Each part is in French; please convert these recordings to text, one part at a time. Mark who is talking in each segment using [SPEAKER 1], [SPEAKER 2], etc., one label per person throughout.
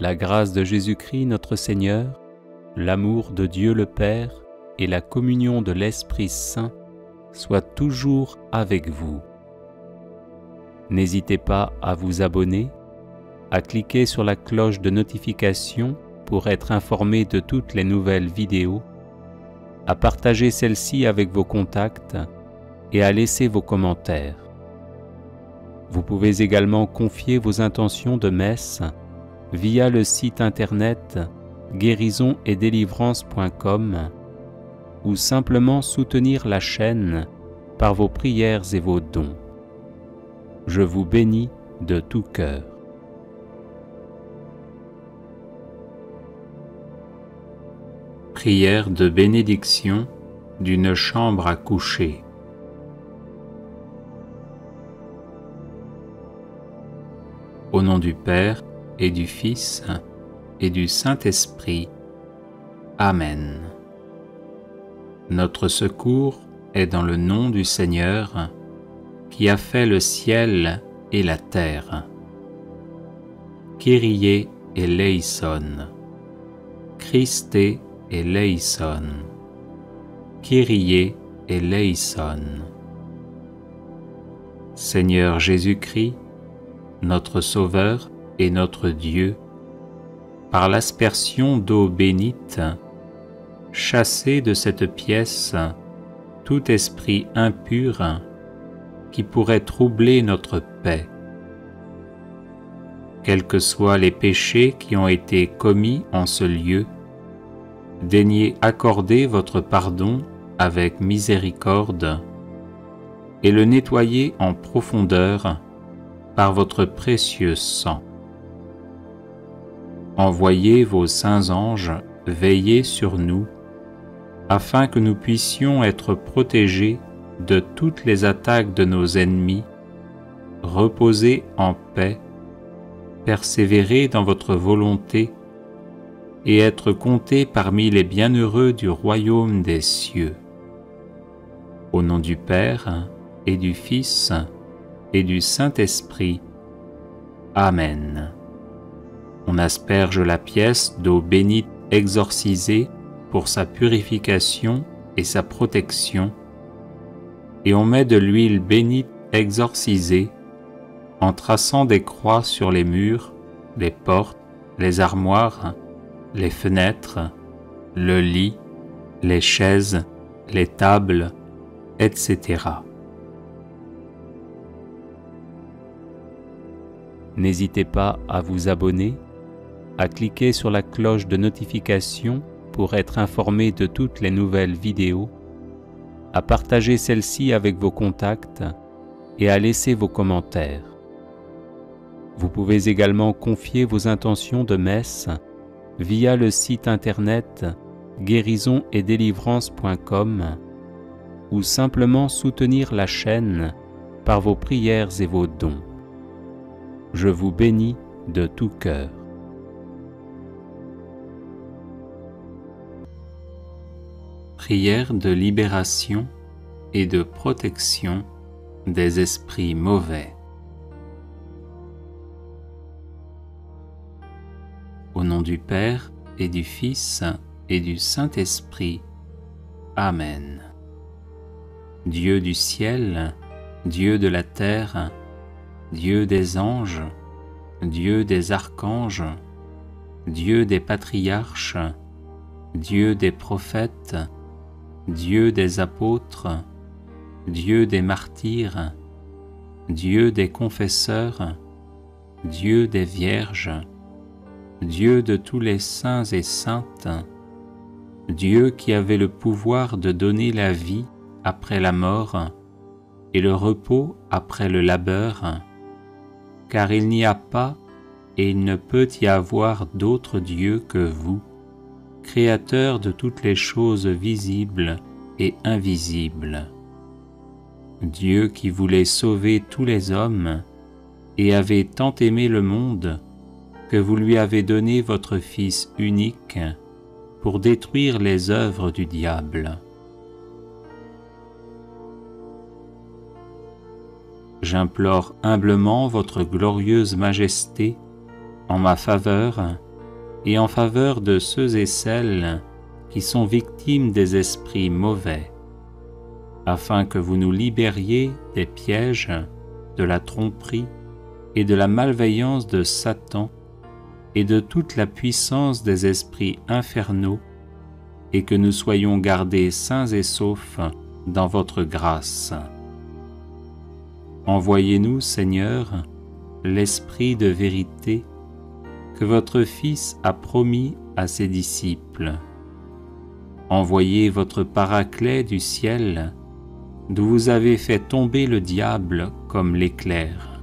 [SPEAKER 1] la grâce de Jésus-Christ notre Seigneur, l'amour de Dieu le Père et la communion de l'Esprit Saint soient toujours avec vous. N'hésitez pas à vous abonner, à cliquer sur la cloche de notification pour être informé de toutes les nouvelles vidéos, à partager celle-ci avec vos contacts et à laisser vos commentaires. Vous pouvez également confier vos intentions de messe via le site internet guérisonetdélivrance.com ou simplement soutenir la chaîne par vos prières et vos dons. Je vous bénis de tout cœur. Prière de bénédiction d'une chambre à coucher. Au nom du Père et du Fils et du Saint-Esprit. Amen. Notre secours est dans le nom du Seigneur, qui a fait le ciel et la terre. Kyrie eleison. Christe eleison. Kyrie eleison. Seigneur Jésus-Christ, notre Sauveur et notre Dieu, par l'aspersion d'eau bénite, chassez de cette pièce tout esprit impur qui pourrait troubler notre paix. Quels que soient les péchés qui ont été commis en ce lieu, daignez accorder votre pardon avec miséricorde et le nettoyer en profondeur par votre précieux sang. Envoyez vos saints anges veiller sur nous, afin que nous puissions être protégés de toutes les attaques de nos ennemis, reposer en paix, persévérer dans votre volonté et être comptés parmi les bienheureux du royaume des cieux. Au nom du Père et du Fils et du Saint-Esprit. Amen. On asperge la pièce d'eau bénite exorcisée pour sa purification et sa protection, et on met de l'huile bénite exorcisée en traçant des croix sur les murs, les portes, les armoires, les fenêtres, le lit, les chaises, les tables, etc. N'hésitez pas à vous abonner, à cliquer sur la cloche de notification pour être informé de toutes les nouvelles vidéos, à partager celle-ci avec vos contacts et à laisser vos commentaires. Vous pouvez également confier vos intentions de messe via le site internet guérisonetdélivrance.com ou simplement soutenir la chaîne par vos prières et vos dons. Je vous bénis de tout cœur. Prière de libération et de protection des esprits mauvais. Au nom du Père et du Fils et du Saint-Esprit. Amen. Dieu du ciel, Dieu de la terre, Dieu des anges, Dieu des archanges, Dieu des patriarches, Dieu des prophètes, Dieu des apôtres, Dieu des martyrs, Dieu des confesseurs, Dieu des vierges, Dieu de tous les saints et saintes, Dieu qui avait le pouvoir de donner la vie après la mort et le repos après le labeur, car il n'y a pas et il ne peut y avoir d'autre Dieu que vous, Créateur de toutes les choses visibles et invisibles. Dieu qui voulait sauver tous les hommes et avait tant aimé le monde que vous lui avez donné votre Fils unique pour détruire les œuvres du diable. J'implore humblement votre glorieuse majesté en ma faveur et en faveur de ceux et celles qui sont victimes des esprits mauvais, afin que vous nous libériez des pièges, de la tromperie et de la malveillance de Satan et de toute la puissance des esprits infernaux, et que nous soyons gardés sains et saufs dans votre grâce. Envoyez-nous, Seigneur, l'Esprit de vérité que votre Fils a promis à ses disciples. Envoyez votre Paraclet du ciel, d'où vous avez fait tomber le diable comme l'éclair.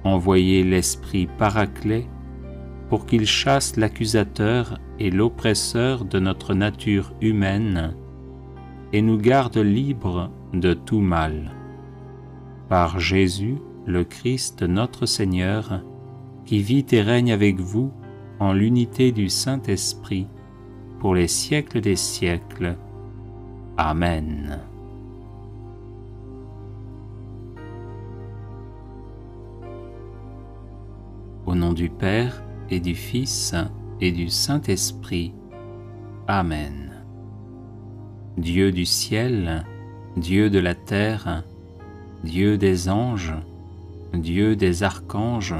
[SPEAKER 1] Envoyez l'Esprit Paraclet pour qu'il chasse l'accusateur et l'oppresseur de notre nature humaine et nous garde libres de tout mal. Par Jésus, le Christ notre Seigneur, qui vit et règne avec vous en l'unité du Saint-Esprit, pour les siècles des siècles. Amen. Au nom du Père, et du Fils, et du Saint-Esprit. Amen. Dieu du ciel, Dieu de la terre, Dieu des anges, Dieu des archanges,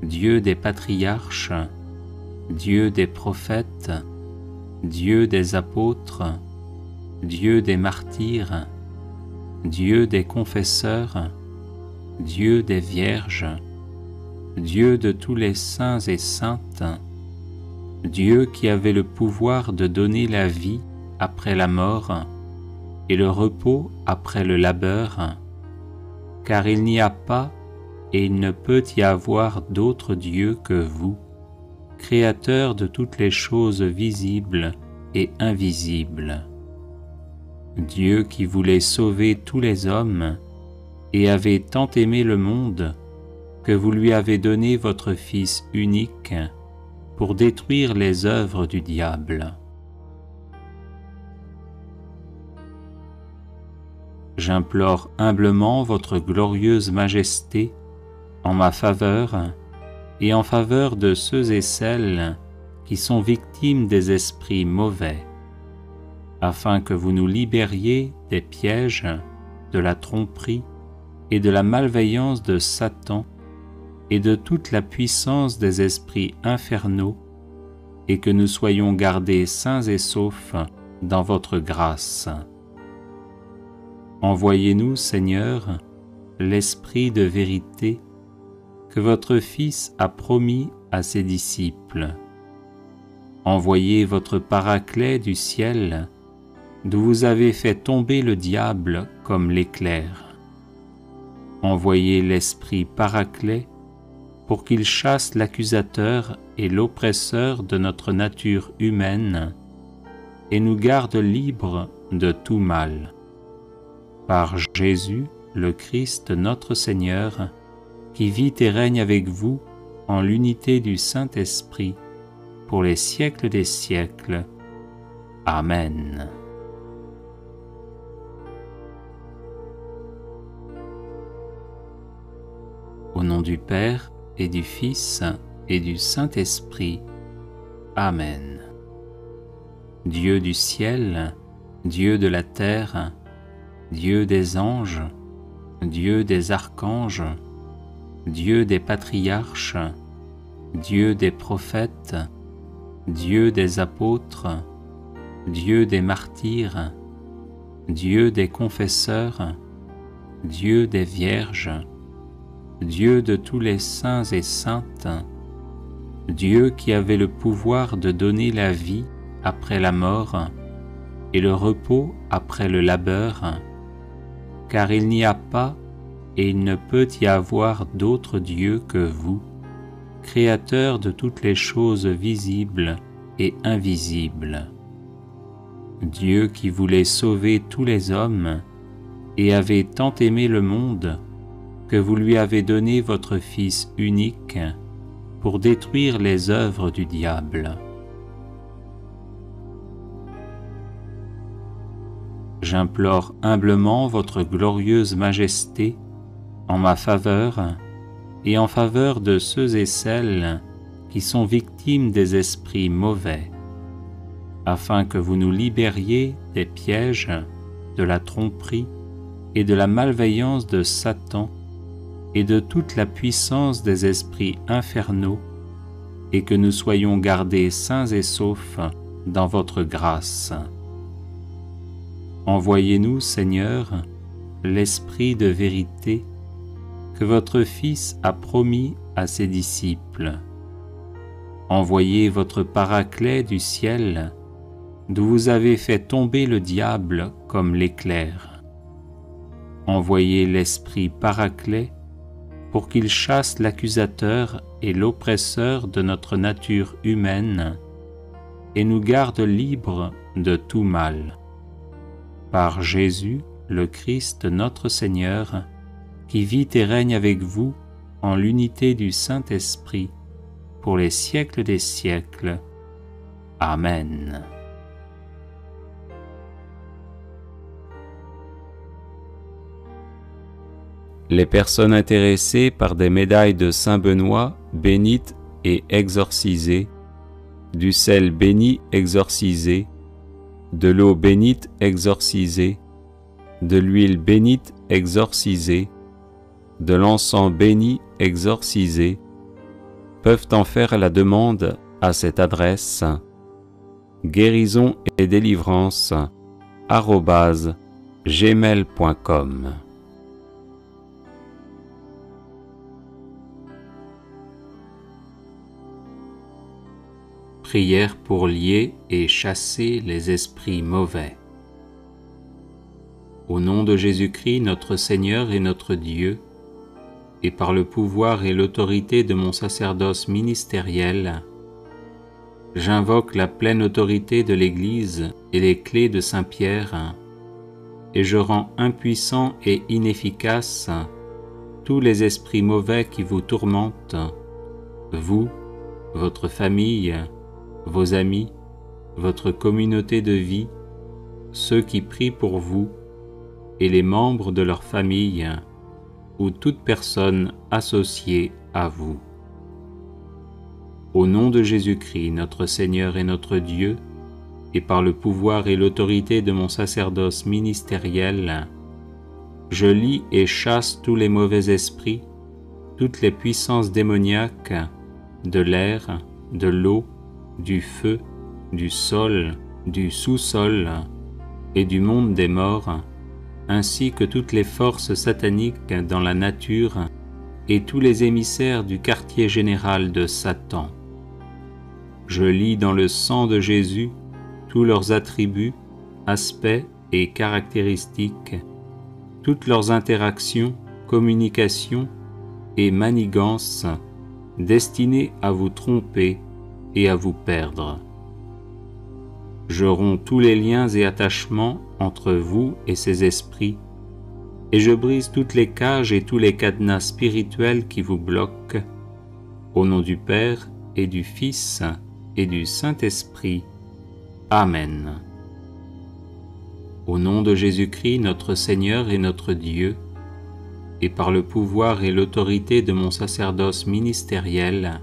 [SPEAKER 1] Dieu des patriarches, Dieu des prophètes, Dieu des apôtres, Dieu des martyrs, Dieu des confesseurs, Dieu des vierges, Dieu de tous les saints et saintes, Dieu qui avait le pouvoir de donner la vie après la mort et le repos après le labeur, car il n'y a pas et il ne peut y avoir d'autre Dieu que vous, Créateur de toutes les choses visibles et invisibles. Dieu qui voulait sauver tous les hommes et avait tant aimé le monde que vous lui avez donné votre Fils unique pour détruire les œuvres du diable. J'implore humblement votre glorieuse majesté en ma faveur et en faveur de ceux et celles qui sont victimes des esprits mauvais, afin que vous nous libériez des pièges, de la tromperie et de la malveillance de Satan et de toute la puissance des esprits infernaux, et que nous soyons gardés sains et saufs dans votre grâce. Envoyez-nous, Seigneur, l'Esprit de vérité que votre Fils a promis à ses disciples. Envoyez votre Paraclet du ciel, d'où vous avez fait tomber le diable comme l'éclair. Envoyez l'Esprit Paraclet pour qu'il chasse l'accusateur et l'oppresseur de notre nature humaine et nous garde libres de tout mal. Par Jésus, le Christ notre Seigneur, qui vit et règne avec vous en l'unité du Saint-Esprit, pour les siècles des siècles. Amen. Au nom du Père, et du Fils, et du Saint-Esprit. Amen. Dieu du ciel, Dieu de la terre, Dieu des anges, Dieu des archanges, Dieu des patriarches, Dieu des prophètes, Dieu des apôtres, Dieu des martyrs, Dieu des confesseurs, Dieu des vierges, Dieu de tous les saints et saintes, Dieu qui avait le pouvoir de donner la vie après la mort et le repos après le labeur, car il n'y a pas et il ne peut y avoir d'autre Dieu que vous, Créateur de toutes les choses visibles et invisibles. Dieu qui voulait sauver tous les hommes et avait tant aimé le monde que vous lui avez donné votre Fils unique pour détruire les œuvres du diable. J'implore humblement votre glorieuse majesté en ma faveur et en faveur de ceux et celles qui sont victimes des esprits mauvais, afin que vous nous libériez des pièges, de la tromperie et de la malveillance de Satan et de toute la puissance des esprits infernaux, et que nous soyons gardés sains et saufs dans votre grâce. Envoyez-nous, Seigneur, l'Esprit de vérité que votre Fils a promis à ses disciples. Envoyez votre Paraclet du ciel, d'où vous avez fait tomber le diable comme l'éclair. Envoyez l'Esprit Paraclet pour qu'il chasse l'accusateur et l'oppresseur de notre nature humaine et nous garde libres de tout mal. Par Jésus, le Christ notre Seigneur, qui vit et règne avec vous en l'unité du Saint-Esprit, pour les siècles des siècles. Amen. Les personnes intéressées par des médailles de Saint Benoît bénites et exorcisées, du sel béni exorcisé, de l'eau bénite exorcisée, de l'huile bénite exorcisée, de l'encens béni exorcisé, peuvent en faire la demande à cette adresse guérison et délivrance @gmail.com. Prière pour lier et chasser les esprits mauvais. Au nom de Jésus-Christ, notre Seigneur et notre Dieu, et par le pouvoir et l'autorité de mon sacerdoce ministériel, j'invoque la pleine autorité de l'Église et les clés de Saint-Pierre, et je rends impuissants et inefficaces tous les esprits mauvais qui vous tourmentent, vous, votre famille, vos amis, votre communauté de vie, ceux qui prient pour vous, et les membres de leur famille, ou toute personne associée à vous. Au nom de Jésus-Christ, notre Seigneur et notre Dieu, et par le pouvoir et l'autorité de mon sacerdoce ministériel, je lie et chasse tous les mauvais esprits, toutes les puissances démoniaques de l'air, de l'eau, du feu, du sol, du sous-sol et du monde des morts, ainsi que toutes les forces sataniques dans la nature et tous les émissaires du quartier général de Satan. Je lis dans le sang de Jésus tous leurs attributs, aspects et caractéristiques, toutes leurs interactions, communications et manigances destinées à vous tromper et à vous perdre. Je romps tous les liens et attachements entre vous et ces esprits, et je brise toutes les cages et tous les cadenas spirituels qui vous bloquent, au nom du Père et du Fils et du Saint-Esprit. Amen. Au nom de Jésus-Christ, notre Seigneur et notre Dieu, et par le pouvoir et l'autorité de mon sacerdoce ministériel,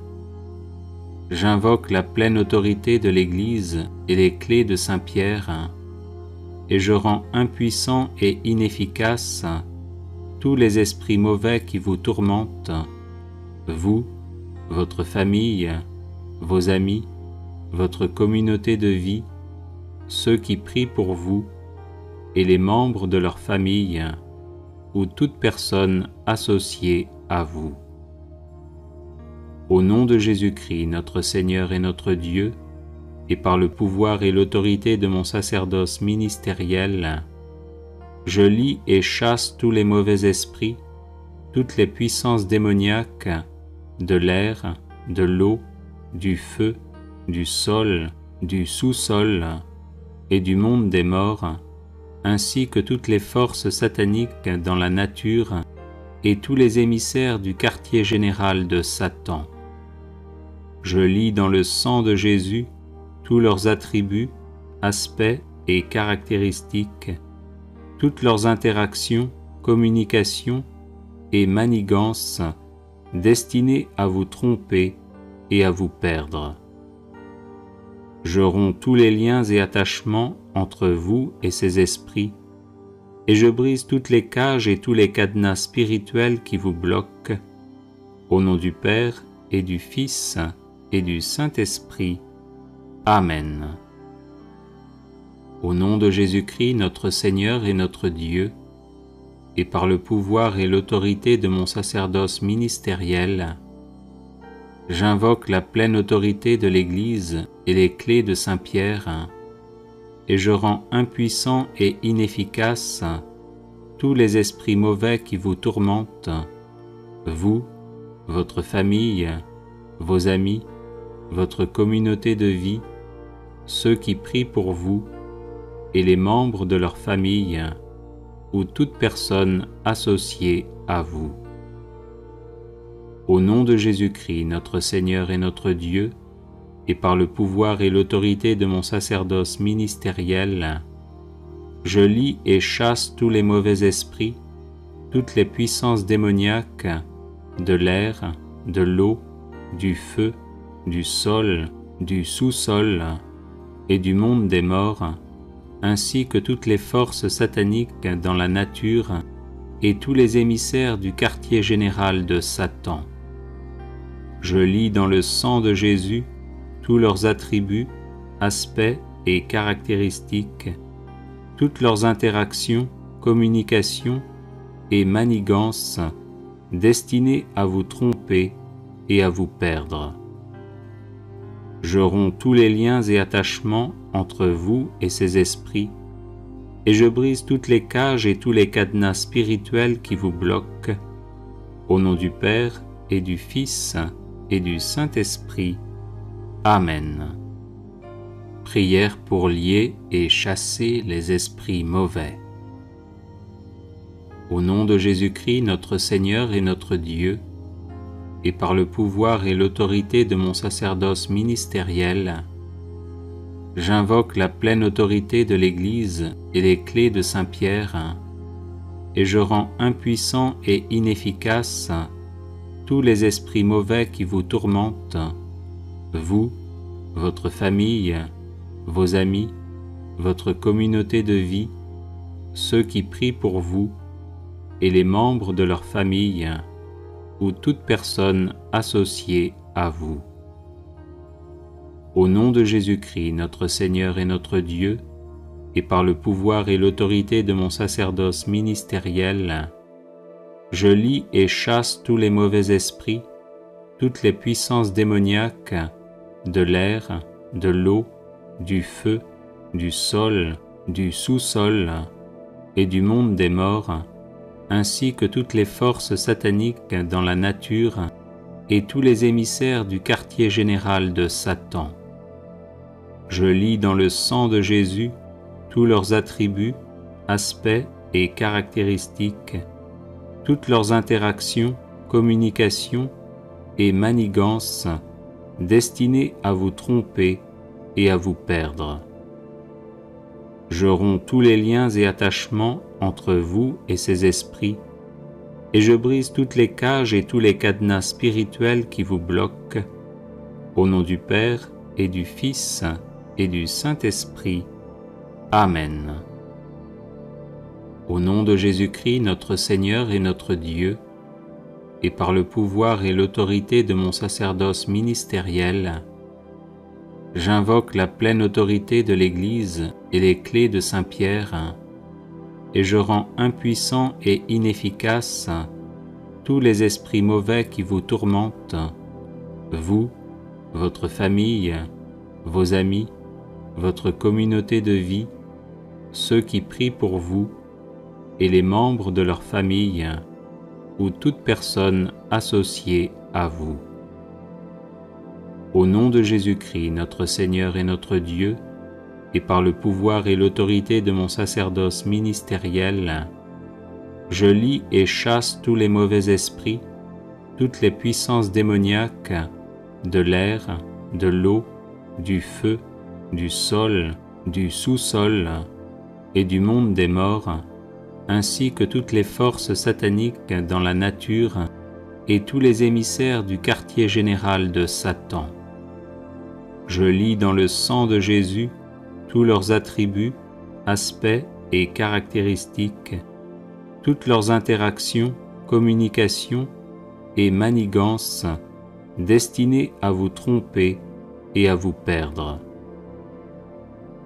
[SPEAKER 1] j'invoque la pleine autorité de l'Église et les clés de Saint-Pierre, et je rends impuissants et inefficaces tous les esprits mauvais qui vous tourmentent, vous, votre famille, vos amis, votre communauté de vie, ceux qui prient pour vous, et les membres de leur famille, ou toute personne associée à vous. Au nom de Jésus-Christ, notre Seigneur et notre Dieu, et par le pouvoir et l'autorité de mon sacerdoce ministériel, je lie et chasse tous les mauvais esprits, toutes les puissances démoniaques de l'air, de l'eau, du feu, du sol, du sous-sol et du monde des morts, ainsi que toutes les forces sataniques dans la nature et tous les émissaires du quartier général de Satan. Je lis dans le sang de Jésus tous leurs attributs, aspects et caractéristiques, toutes leurs interactions, communications et manigances destinées à vous tromper et à vous perdre. Je romps tous les liens et attachements entre vous et ces esprits, et je brise toutes les cages et tous les cadenas spirituels qui vous bloquent, au nom du Père et du Fils et du Saint-Esprit. Amen. Au nom de Jésus-Christ, notre Seigneur et notre Dieu, et par le pouvoir et l'autorité de mon sacerdoce ministériel, j'invoque la pleine autorité de l'Église et les clés de Saint-Pierre, et je rends impuissants et inefficaces tous les esprits mauvais qui vous tourmentent, vous, votre famille, vos amis, votre communauté de vie, ceux qui prient pour vous, et les membres de leur famille, ou toute personne associée à vous. Au nom de Jésus-Christ, notre Seigneur et notre Dieu, et par le pouvoir et l'autorité de mon sacerdoce ministériel, je lie et chasse tous les mauvais esprits, toutes les puissances démoniaques de l'air, de l'eau, du feu, du sol, du sous-sol et du monde des morts, ainsi que toutes les forces sataniques dans la nature et tous les émissaires du quartier général de Satan. Je lis dans le sang de Jésus tous leurs attributs, aspects et caractéristiques, toutes leurs interactions, communications et manigances destinées à vous tromper et à vous perdre. Je romps tous les liens et attachements entre vous et ces esprits, et je brise toutes les cages et tous les cadenas spirituels qui vous bloquent, au nom du Père et du Fils et du Saint-Esprit. Amen. Prière pour lier et chasser les esprits mauvais. Au nom de Jésus-Christ, notre Seigneur et notre Dieu, et par le pouvoir et l'autorité de mon sacerdoce ministériel, j'invoque la pleine autorité de l'Église et les clés de Saint-Pierre, et je rends impuissants et inefficaces tous les esprits mauvais qui vous tourmentent, vous, votre famille, vos amis, votre communauté de vie, ceux qui prient pour vous, et les membres de leur famille, ou toute personne associée à vous. Au nom de Jésus-Christ, notre Seigneur et notre Dieu, et par le pouvoir et l'autorité de mon sacerdoce ministériel, je lie et chasse tous les mauvais esprits, toutes les puissances démoniaques de l'air, de l'eau, du feu, du sol, du sous-sol et du monde des morts, ainsi que toutes les forces sataniques dans la nature et tous les émissaires du quartier général de Satan. Je lis dans le sang de Jésus tous leurs attributs, aspects et caractéristiques, toutes leurs interactions, communications et manigances destinées à vous tromper et à vous perdre. Je romps tous les liens et attachements entre vous et ces esprits, et je brise toutes les cages et tous les cadenas spirituels qui vous bloquent, au nom du Père et du Fils et du Saint-Esprit. Amen. Au nom de Jésus-Christ, notre Seigneur et notre Dieu, et par le pouvoir et l'autorité de mon sacerdoce ministériel, j'invoque la pleine autorité de l'Église et les clés de Saint-Pierre, et je rends impuissants et inefficaces tous les esprits mauvais qui vous tourmentent, vous, votre famille, vos amis, votre communauté de vie, ceux qui prient pour vous, et les membres de leur famille, ou toute personne associée à vous. Au nom de Jésus-Christ, notre Seigneur et notre Dieu, et par le pouvoir et l'autorité de mon sacerdoce ministériel, je lie et chasse tous les mauvais esprits, toutes les puissances démoniaques de l'air, de l'eau, du feu, du sol, du sous-sol et du monde des morts, ainsi que toutes les forces sataniques dans la nature et tous les émissaires du quartier général de Satan. Je lis dans le sang de Jésus tous leurs attributs, aspects et caractéristiques, toutes leurs interactions, communications et manigances destinées à vous tromper et à vous perdre.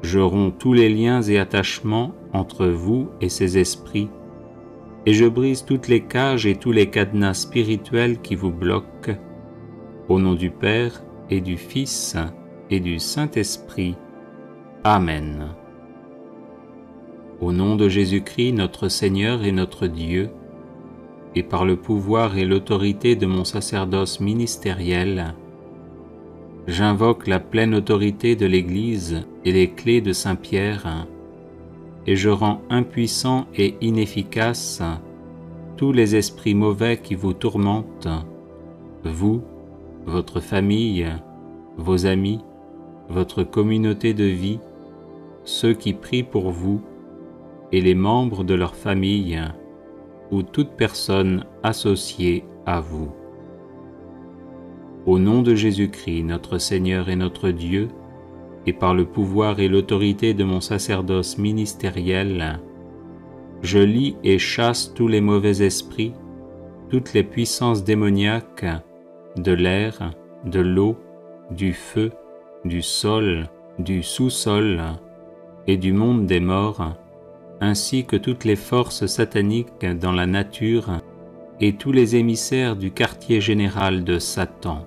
[SPEAKER 1] Je romps tous les liens et attachements entre vous et ces esprits, et je brise toutes les cages et tous les cadenas spirituels qui vous bloquent, au nom du Père et du Fils et du Saint-Esprit. Amen. Au nom de Jésus-Christ, notre Seigneur et notre Dieu, et par le pouvoir et l'autorité de mon sacerdoce ministériel, j'invoque la pleine autorité de l'Église et les clés de Saint-Pierre, et je rends impuissants et inefficaces tous les esprits mauvais qui vous tourmentent, vous, votre famille, vos amis, votre communauté de vie, ceux qui prient pour vous, et les membres de leur famille, ou toute personne associée à vous. Au nom de Jésus-Christ, notre Seigneur et notre Dieu, et par le pouvoir et l'autorité de mon sacerdoce ministériel, je lis et chasse tous les mauvais esprits, toutes les puissances démoniaques de l'air, de l'eau, du feu, du sol, du sous-sol et du monde des morts, ainsi que toutes les forces sataniques dans la nature et tous les émissaires du quartier général de Satan.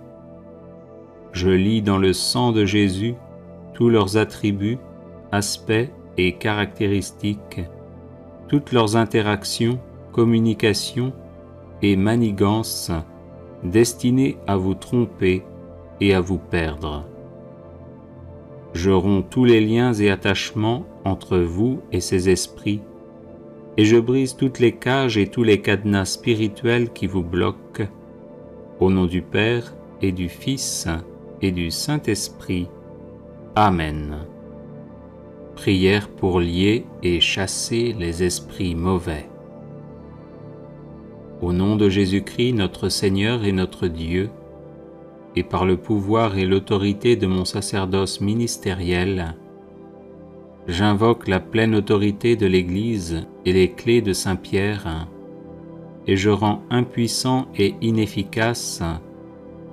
[SPEAKER 1] Je lis dans le sang de Jésus tous leurs attributs, aspects et caractéristiques, toutes leurs interactions, communications et manigances destinées à vous tromper et à vous perdre. Je romps tous les liens et attachements entre vous et ces esprits, et je brise toutes les cages et tous les cadenas spirituels qui vous bloquent, au nom du Père et du Fils et du Saint-Esprit. Amen. Prière pour lier et chasser les esprits mauvais. Au nom de Jésus-Christ, notre Seigneur et notre Dieu, et par le pouvoir et l'autorité de mon sacerdoce ministériel, j'invoque la pleine autorité de l'Église et les clés de Saint-Pierre, et je rends impuissants et inefficaces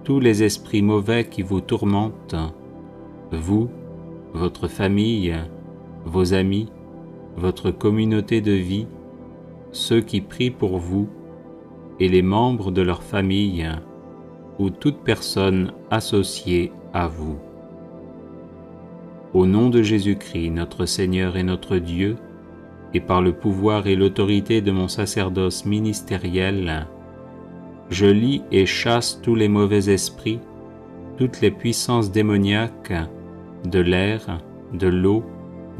[SPEAKER 1] tous les esprits mauvais qui vous tourmentent, vous, votre famille, vos amis, votre communauté de vie, ceux qui prient pour vous, et les membres de leur famille, ou toute personne associée à vous. Au nom de Jésus-Christ, notre Seigneur et notre Dieu, et par le pouvoir et l'autorité de mon sacerdoce ministériel, je lis et chasse tous les mauvais esprits, toutes les puissances démoniaques de l'air, de l'eau,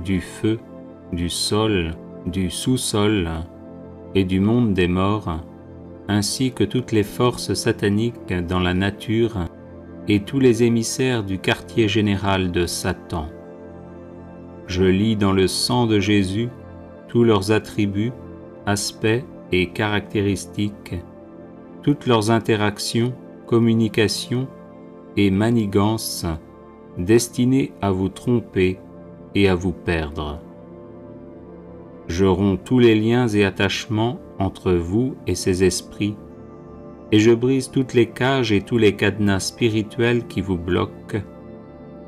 [SPEAKER 1] du feu, du sol, du sous-sol et du monde des morts, ainsi que toutes les forces sataniques dans la nature et tous les émissaires du quartier général de Satan. Je lis dans le sang de Jésus tous leurs attributs, aspects et caractéristiques, toutes leurs interactions, communications et manigances destinées à vous tromper et à vous perdre. Je romps tous les liens et attachements entre vous et ces esprits, et je brise toutes les cages et tous les cadenas spirituels qui vous bloquent,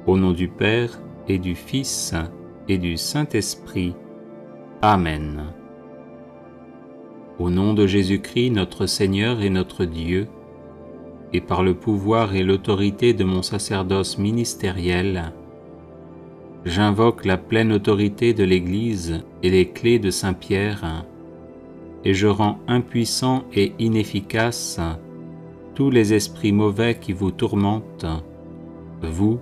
[SPEAKER 1] au nom du Père et du Fils et du Saint-Esprit. Amen. Au nom de Jésus-Christ, notre Seigneur et notre Dieu, et par le pouvoir et l'autorité de mon sacerdoce ministériel, j'invoque la pleine autorité de l'Église et les clés de Saint-Pierre, et je rends impuissants et inefficaces tous les esprits mauvais qui vous tourmentent, vous,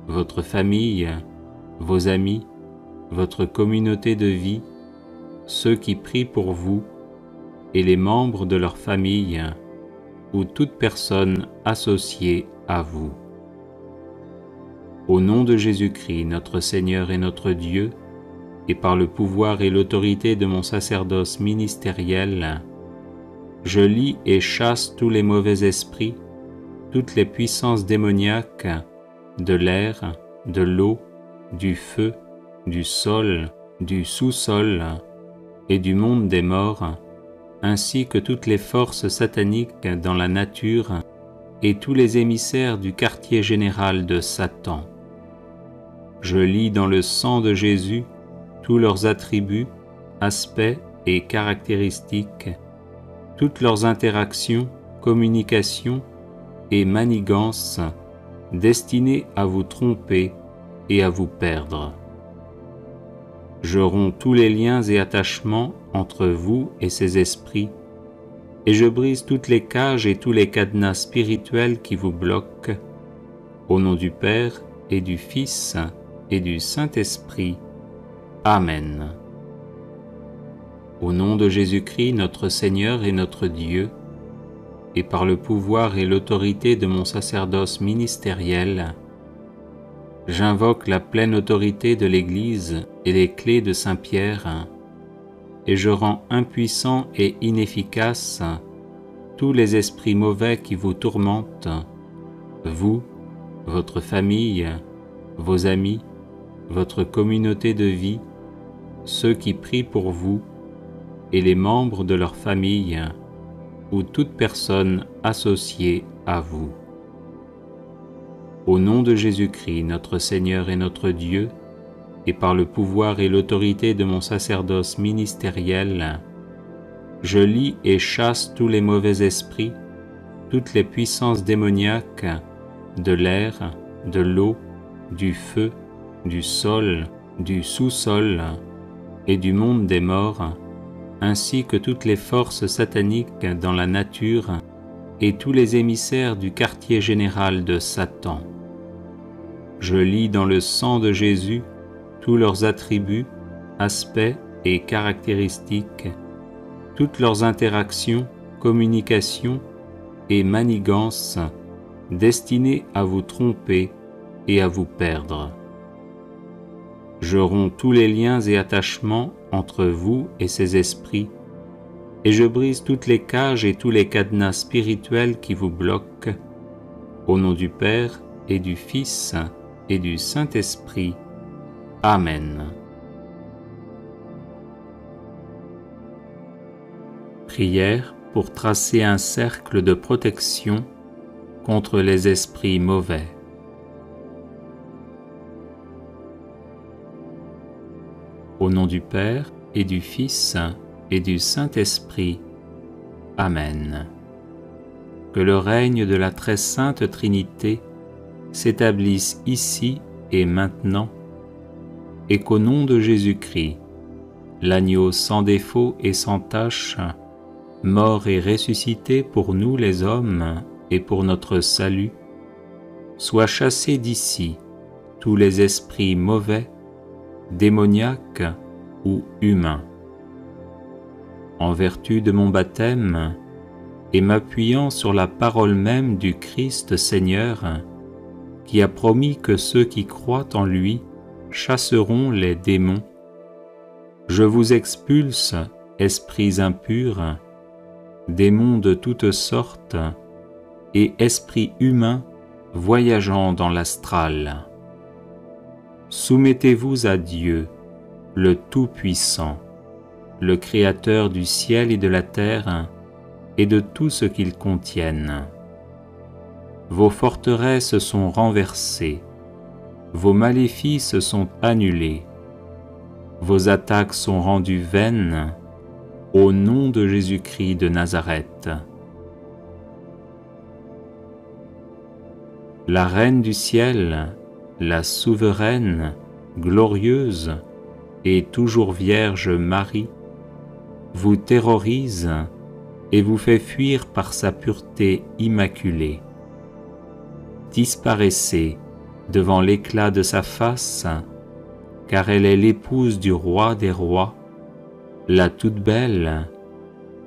[SPEAKER 1] votre famille, vos amis, votre communauté de vie, ceux qui prient pour vous, et les membres de leur famille, ou toute personne associée à vous. Au nom de Jésus-Christ, notre Seigneur et notre Dieu, et par le pouvoir et l'autorité de mon sacerdoce ministériel, Je lie et chasse tous les mauvais esprits, toutes les puissances démoniaques de l'air, de l'eau, du feu, du sol, du sous-sol et du monde des morts, ainsi que toutes les forces sataniques dans la nature et tous les émissaires du quartier général de Satan. Je lis dans le sang de Jésus tous leurs attributs, aspects et caractéristiques, toutes leurs interactions, communications et manigances destinées à vous tromper et à vous perdre. Je romps tous les liens et attachements entre vous et ces esprits, et je brise toutes les cages et tous les cadenas spirituels qui vous bloquent, au nom du Père et du Fils et du Saint-Esprit. Amen. Au nom de Jésus-Christ, notre Seigneur et notre Dieu, et par le pouvoir et l'autorité de mon sacerdoce ministériel, j'invoque la pleine autorité de l'Église et les clés de Saint-Pierre, et je rends impuissants et inefficaces tous les esprits mauvais qui vous tourmentent, vous, votre famille, vos amis, votre communauté de vie, ceux qui prient pour vous, et les membres de leur famille, ou toute personne associée à vous. Au nom de Jésus-Christ, notre Seigneur et notre Dieu, et par le pouvoir et l'autorité de mon sacerdoce ministériel, je lie et chasse tous les mauvais esprits, toutes les puissances démoniaques de l'air, de l'eau, du feu, du sol, du sous-sol et du monde des morts, ainsi que toutes les forces sataniques dans la nature et tous les émissaires du quartier général de Satan. Je lis dans le sang de Jésus tous leurs attributs, aspects et caractéristiques, toutes leurs interactions, communications et manigances destinées à vous tromper et à vous perdre. Je romps tous les liens et attachements entre vous et ces esprits, et je brise toutes les cages et tous les cadenas spirituels qui vous bloquent, au nom du Père et du Fils et du Saint-Esprit. Amen. Prière pour tracer un cercle de protection contre les esprits mauvais. Au nom du Père et du Fils et du Saint-Esprit. Amen. Que le règne de la très sainte Trinité s'établisse ici et maintenant, et qu'au nom de Jésus-Christ, l'agneau sans défaut et sans tache, mort et ressuscité pour nous les hommes et pour notre salut, soit chassé d'ici tous les esprits mauvais, démoniaques ou humains. En vertu de mon baptême, et m'appuyant sur la parole même du Christ Seigneur, qui a promis que ceux qui croient en lui chasseront les démons, je vous expulse, esprits impurs, démons de toutes sortes, et esprits humains voyageant dans l'astral. Soumettez-vous à Dieu, le Tout-Puissant, le Créateur du ciel et de la terre, et de tout ce qu'ils contiennent. Vos forteresses sont renversées, vos maléfices sont annulés, vos attaques sont rendues vaines, au nom de Jésus-Christ de Nazareth. La Reine du ciel, la souveraine, glorieuse et toujours vierge Marie, vous terrorise et vous fait fuir par sa pureté immaculée. Disparaissez devant l'éclat de sa face, car elle est l'épouse du roi des rois, la toute belle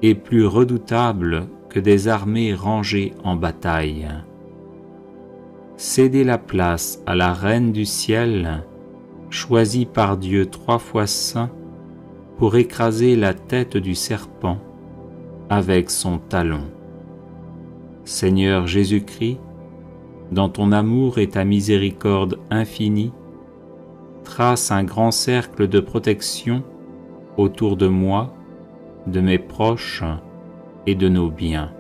[SPEAKER 1] et plus redoutable que des armées rangées en bataille. Cédez la place à la Reine du ciel, choisie par Dieu 3 fois saint, pour écraser la tête du serpent, avec son talon. Seigneur Jésus-Christ, dans ton amour et ta miséricorde infinie, trace un grand cercle de protection autour de moi, de mes proches et de nos biens.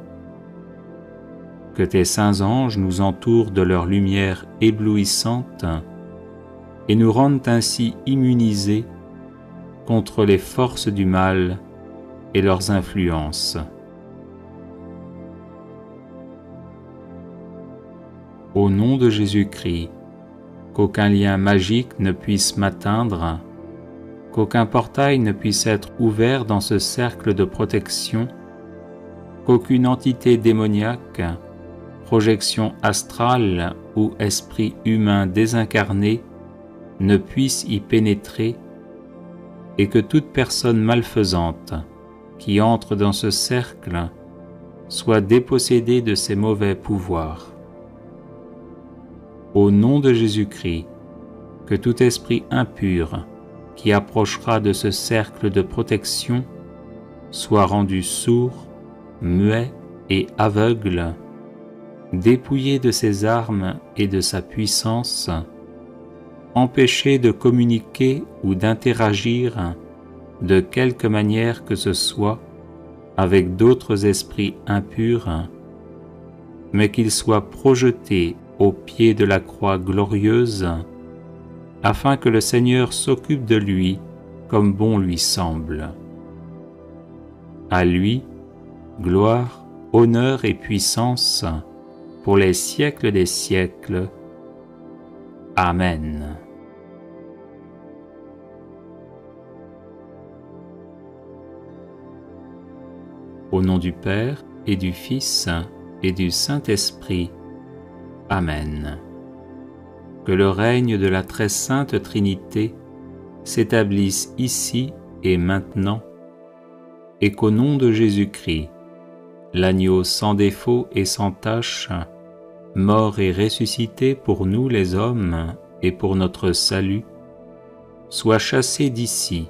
[SPEAKER 1] Que tes saints anges nous entourent de leur lumière éblouissante et nous rendent ainsi immunisés contre les forces du mal et leurs influences. Au nom de Jésus-Christ, qu'aucun lien magique ne puisse m'atteindre, qu'aucun portail ne puisse être ouvert dans ce cercle de protection, qu'aucune entité démoniaque, projection astrale ou esprit humain désincarné ne puisse y pénétrer, et que toute personne malfaisante qui entre dans ce cercle soit dépossédée de ses mauvais pouvoirs. Au nom de Jésus-Christ, que tout esprit impur qui approchera de ce cercle de protection soit rendu sourd, muet et aveugle, dépouillé de ses armes et de sa puissance, empêché de communiquer ou d'interagir de quelque manière que ce soit avec d'autres esprits impurs, mais qu'il soit projeté au pied de la croix glorieuse, afin que le Seigneur s'occupe de lui comme bon lui semble. À lui, gloire, honneur et puissance pour les siècles des siècles. Amen. Au nom du Père et du Fils et du Saint-Esprit. Amen. Que le règne de la très sainte Trinité s'établisse ici et maintenant, et qu'au nom de Jésus-Christ, l'agneau sans défaut et sans tache, mort et ressuscité pour nous les hommes et pour notre salut, soit chassé d'ici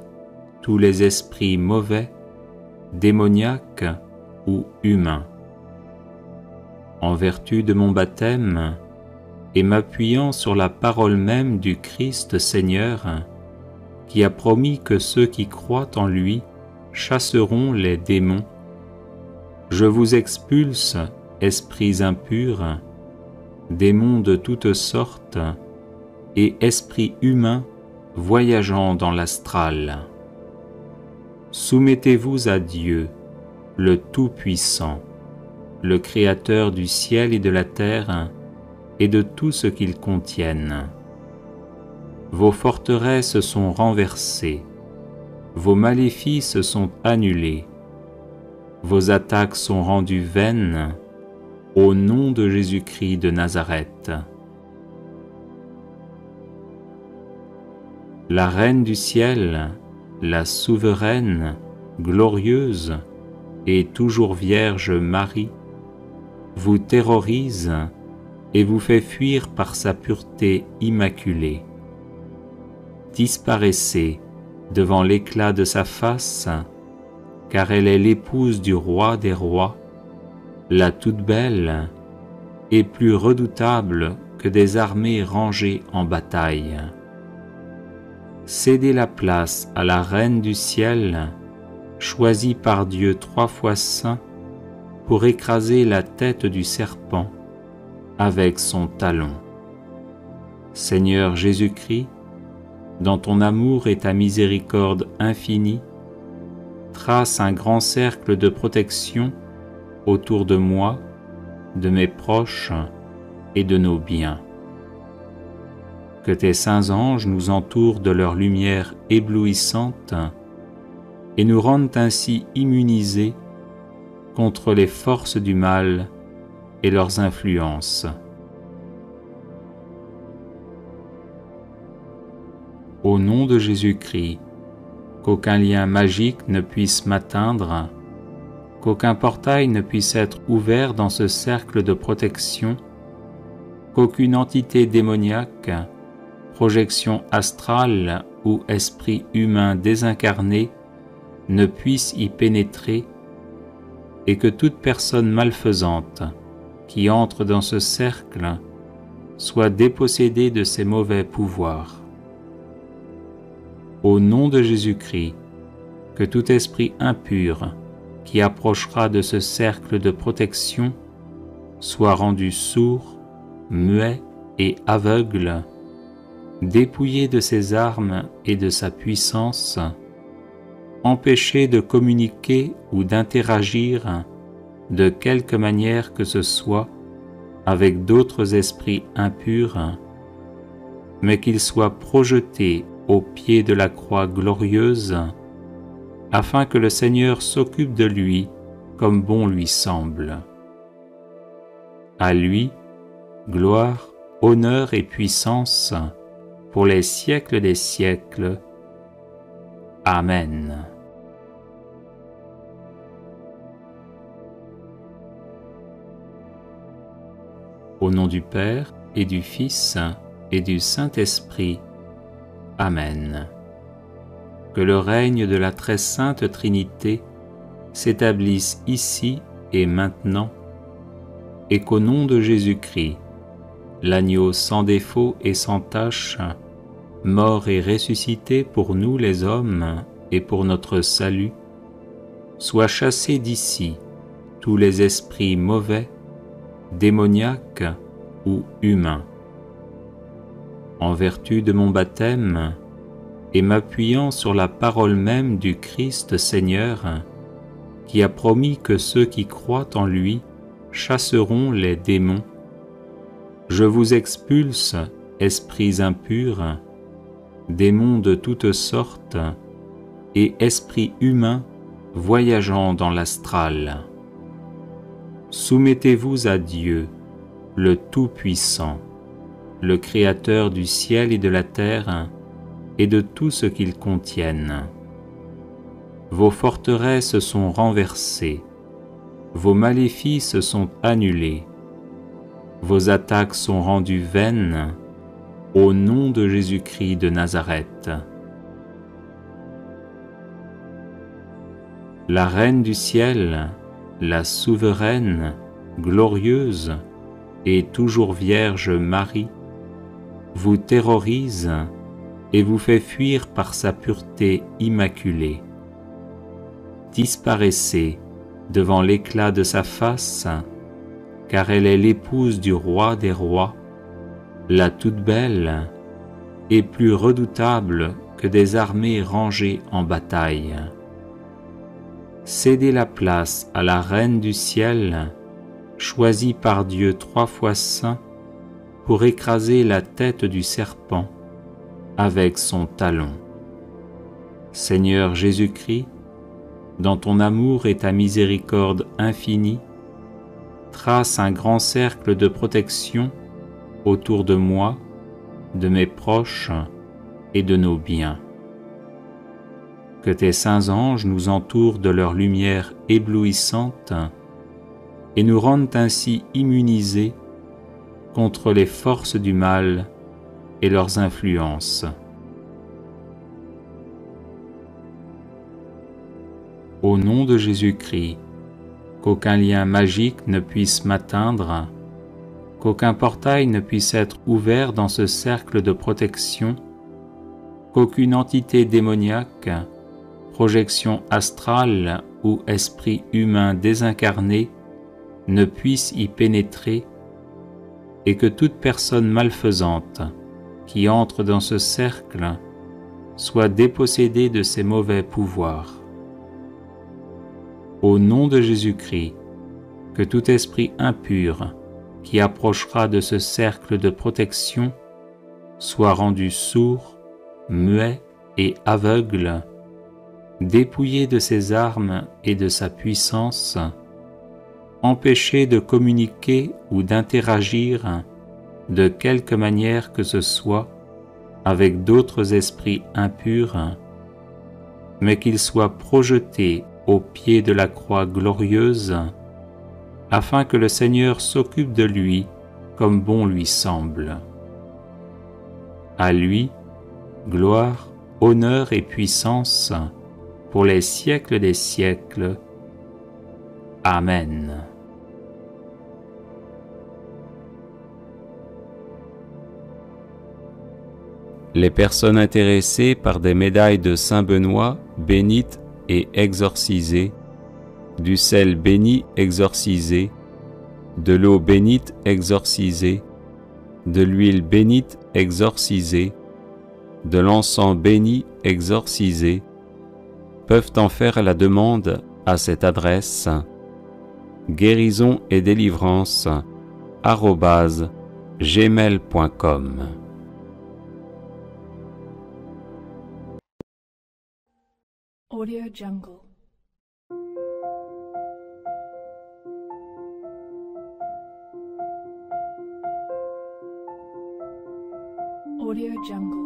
[SPEAKER 1] tous les esprits mauvais, démoniaques ou humains. En vertu de mon baptême, et m'appuyant sur la parole même du Christ Seigneur, qui a promis que ceux qui croient en lui chasseront les démons, je vous expulse, esprits impurs, démons de toutes sortes, et esprits humains voyageant dans l'astral. Soumettez-vous à Dieu, le Tout-Puissant, le Créateur du ciel et de la terre, et de tout ce qu'ils contiennent. Vos forteresses sont renversées, vos maléfices sont annulés, vos attaques sont rendues vaines, au nom de Jésus-Christ de Nazareth. La Reine du ciel, la souveraine, glorieuse et toujours Vierge Marie, vous terrorise et vous fait fuir par sa pureté immaculée. Disparaissez devant l'éclat de sa face, car elle est l'épouse du roi des rois, la toute belle et plus redoutable que des armées rangées en bataille. Cédez la place à la Reine du ciel, choisie par Dieu 3 fois saint, pour écraser la tête du serpent avec son talon. Seigneur Jésus-Christ, dans ton amour et ta miséricorde infinie, trace un grand cercle de protection autour de moi, de mes proches et de nos biens. Que tes saints anges nous entourent de leur lumière éblouissante et nous rendent ainsi immunisés contre les forces du mal et leurs influences. Au nom de Jésus-Christ, qu'aucun lien magique ne puisse m'atteindre, qu'aucun portail ne puisse être ouvert dans ce cercle de protection, qu'aucune entité démoniaque, projection astrale ou esprit humain désincarné ne puisse y pénétrer, et que toute personne malfaisante qui entre dans ce cercle soit dépossédée de ses mauvais pouvoirs. Au nom de Jésus-Christ, que tout esprit impur qui approchera de ce cercle de protection soit rendu sourd, muet et aveugle, dépouillé de ses armes et de sa puissance, empêché de communiquer ou d'interagir de quelque manière que ce soit avec d'autres esprits impurs, mais qu'il soit projeté au pied de la croix glorieuse, afin que le Seigneur s'occupe de lui comme bon lui semble. À lui, gloire, honneur et puissance pour les siècles des siècles. Amen. Au nom du Père et du Fils et du Saint-Esprit. Amen. Que le règne de la très sainte Trinité s'établisse ici et maintenant, et qu'au nom de Jésus-Christ, l'agneau sans défaut et sans tache, mort et ressuscité pour nous les hommes et pour notre salut, soit chassé d'ici tous les esprits mauvais, démoniaques ou humains. En vertu de mon baptême, et m'appuyant sur la parole même du Christ Seigneur, qui a promis que ceux qui croient en lui chasseront les démons, je vous expulse, esprits impurs, démons de toutes sortes, et esprits humains voyageant dans l'astral. Soumettez-vous à Dieu, le Tout-Puissant, le Créateur du ciel et de la terre, et de tout ce qu'ils contiennent. Vos forteresses sont renversées, vos maléfices sont annulés, vos attaques sont rendues vaines, au nom de Jésus-Christ de Nazareth. La Reine du ciel, la souveraine, glorieuse et toujours Vierge Marie, vous terrorise et vous fait fuir par sa pureté immaculée. Disparaissez devant l'éclat de sa face, car elle est l'épouse du roi des rois, la toute belle et plus redoutable que des armées rangées en bataille. Cédez la place à la Reine du ciel, choisie par Dieu 3 fois saint, pour écraser la tête du serpent avec son talon. Seigneur Jésus-Christ, dans ton amour et ta miséricorde infinie, trace un grand cercle de protection autour de moi, de mes proches et de nos biens. Que tes saints anges nous entourent de leur lumière éblouissante et nous rendent ainsi immunisés contre les forces du mal et leurs influences. Au nom de Jésus-Christ, qu'aucun lien magique ne puisse m'atteindre, qu'aucun portail ne puisse être ouvert dans ce cercle de protection, qu'aucune entité démoniaque, projection astrale ou esprit humain désincarné ne puisse y pénétrer, et que toute personne malfaisante qui entre dans ce cercle soit dépossédée de ses mauvais pouvoirs. Au nom de Jésus-Christ, que tout esprit impur qui approchera de ce cercle de protection soit rendu sourd, muet et aveugle, dépouillé de ses armes et de sa puissance, empêché de communiquer ou d'interagir de quelque manière que ce soit avec d'autres esprits impurs, mais qu'il soit projeté au pied de la croix glorieuse, afin que le Seigneur s'occupe de lui comme bon lui semble. À lui, gloire, honneur et puissance pour les siècles des siècles. Amen. Les personnes intéressées par des médailles de Saint-Benoît bénites et exorcisées, du sel béni exorcisé, de l'eau bénite exorcisée, de l'huile bénite exorcisée, de l'encens béni exorcisé, peuvent en faire la demande à cette adresse guérison et délivrance @gmail.com.
[SPEAKER 2] Audio Jungle. Audio Jungle.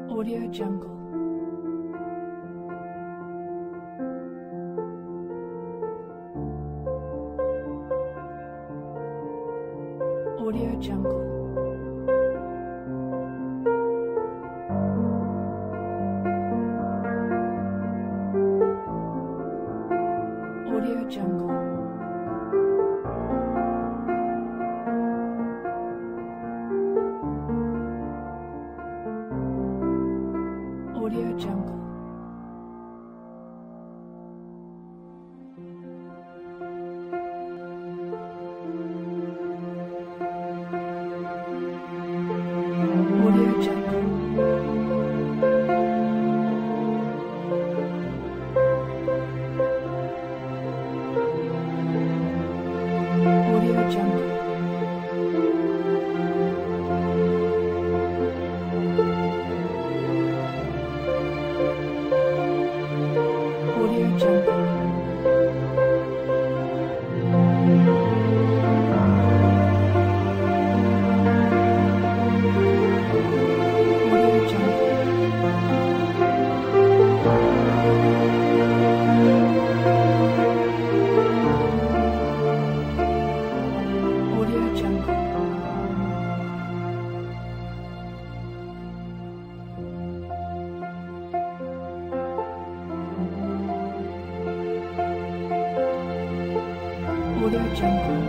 [SPEAKER 2] Audio Jungle. Audio Jungle. Audio Jungle. Audio Jungle. Audio Jungle. Audio Jungle. Audio Jungle. Audio Jungle. Audio Jungle. Audio Jungle.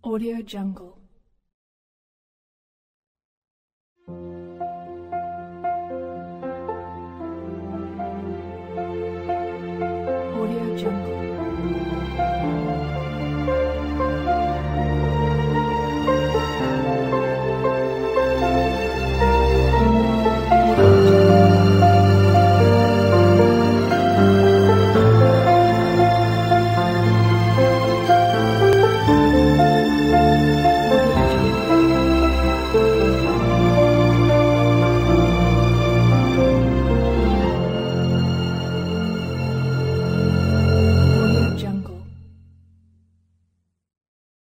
[SPEAKER 2] Audio Jungle. Audio Jungle.